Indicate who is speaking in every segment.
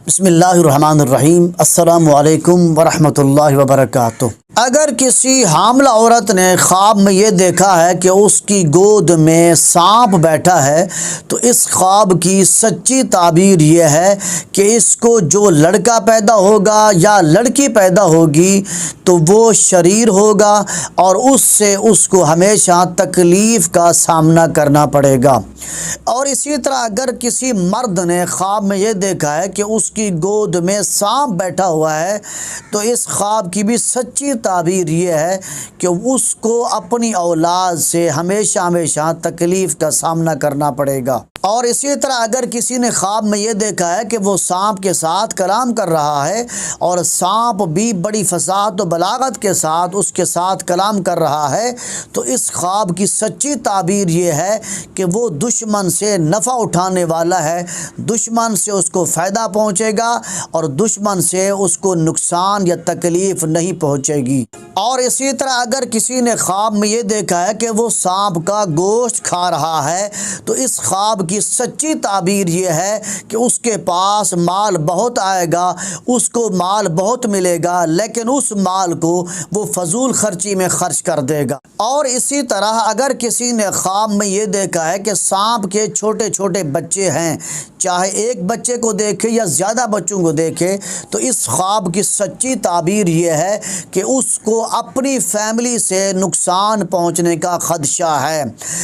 Speaker 1: بسم اللہ الرحمن الرحیم۔ السلام علیکم ورحمۃ اللہ وبرکاتہ۔ اگر کسی حاملہ عورت نے خواب میں یہ دیکھا ہے کہ اس کی گود میں سانپ بیٹھا ہے تو اس خواب کی سچی تعبیر یہ ہے کہ اس کو جو لڑکا پیدا ہوگا یا لڑکی پیدا ہوگی تو وہ شریر ہوگا اور اس سے اس کو ہمیشہ تکلیف کا سامنا کرنا پڑے گا۔ اور اسی طرح اگر کسی مرد نے خواب میں یہ دیکھا ہے کہ اس کی گود میں سانپ بیٹھا ہوا ہے تو اس خواب کی بھی سچی تعبیر یہ ہے کہ اس کو اپنی اولاد سے ہمیشہ تکلیف کا سامنا کرنا پڑے گا۔ اور اسی طرح اگر کسی نے خواب میں یہ دیکھا ہے کہ وہ سانپ کے ساتھ کلام کر رہا ہے اور سانپ بھی بڑی فصاحت و بلاغت کے ساتھ اس کے ساتھ کلام کر رہا ہے تو اس خواب کی سچی تعبیر یہ ہے کہ وہ دشمن سے نفع اٹھانے والا ہے، دشمن سے اس کو فائدہ پہنچے گا اور دشمن سے اس کو نقصان یا تکلیف نہیں پہنچے گی۔ اور اسی طرح اگر کسی نے خواب میں یہ دیکھا ہے کہ وہ سانپ کا گوشت کھا رہا ہے تو اس خواب کی سچی تعبیر یہ ہے کہ اس کے پاس مال بہت آئے گا، اس کو مال بہت ملے گا، لیکن اس مال کو وہ فضول خرچی میں خرچ کر دے گا۔ اور اسی طرح اگر کسی نے خواب میں یہ دیکھا ہے کہ سانپ کے چھوٹے چھوٹے بچے ہیں، چاہے ایک بچے کو دیکھے یا زیادہ بچوں کو دیکھے، تو اس خواب کی سچی تعبیر یہ ہے کہ اس کو اپنی فیملی سے نقصان پہنچنے کا خدشہ ہے،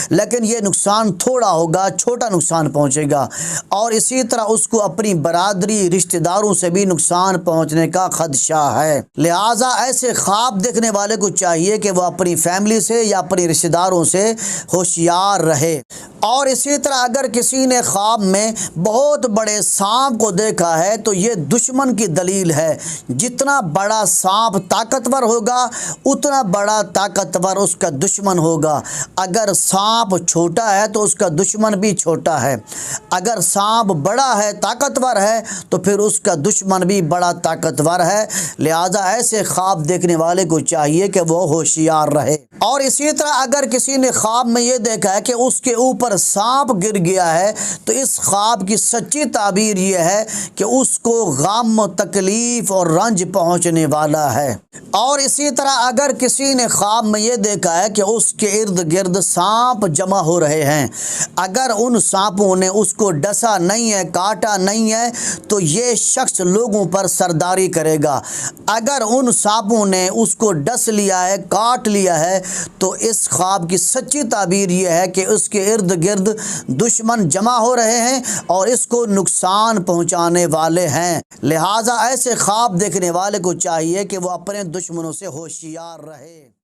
Speaker 1: لیکن یہ نقصان تھوڑا ہوگا، چھوٹا نقصان پہنچے گا۔ اور اسی طرح اس کو اپنی برادری رشتہ داروں سے بھی نقصان پہنچنے کا خدشہ ہے۔ لہٰذا ایسے خواب دیکھنے والے کو چاہیے کہ وہ اپنی فیملی سے یا اپنی رشتہ داروں سے ہوشیار رہے۔ اور اسی طرح اگر کسی نے خواب میں بہت بڑے سانپ کو دیکھا ہے تو یہ دشمن کی دلیل ہے۔ جتنا بڑا سانپ طاقتور ہوگا اتنا بڑا طاقتور اس کا دشمن ہوگا۔ اگر سانپ چھوٹا ہے تو اس کا دشمن بھی چھوٹا ہے، اگر سانپ بڑا ہے طاقتور ہے تو پھر اس کا دشمن بھی بڑا طاقتور ہے۔ لہذا ایسے خواب دیکھنے والے کو چاہیے کہ وہ ہوشیار رہے۔ اور اسی طرح اگر کسی نے خواب میں یہ دیکھا ہے کہ اس کے اوپر سانپ گر گیا ہے تو اس خواب کی سچی تعبیر یہ ہے کہ اس کو غم و تکلیف اور رنج پہنچنے والا ہے۔ اور اسی طرح اگر کسی نے خواب میں یہ دیکھا ہے کہ اس کے ارد گرد سانپ جمع ہو رہے ہیں، اگر ان سانپوں نے اس کو ڈسا نہیں ہے، کاٹا نہیں ہے تو یہ شخص لوگوں پر سرداری کرے گا۔ اگر ان سانپوں نے اس کو ڈس لیا ہے، کاٹ لیا ہے تو اس خواب کی سچی تعبیر یہ ہے کہ اس کے ارد گرد دشمن جمع ہو رہے ہیں اور اس کو نقصان پہنچانے والے ہیں۔ لہٰذا ایسے خواب دیکھنے والے کو چاہیے کہ وہ اپنے دشمنوں سے ہوشیار رہے۔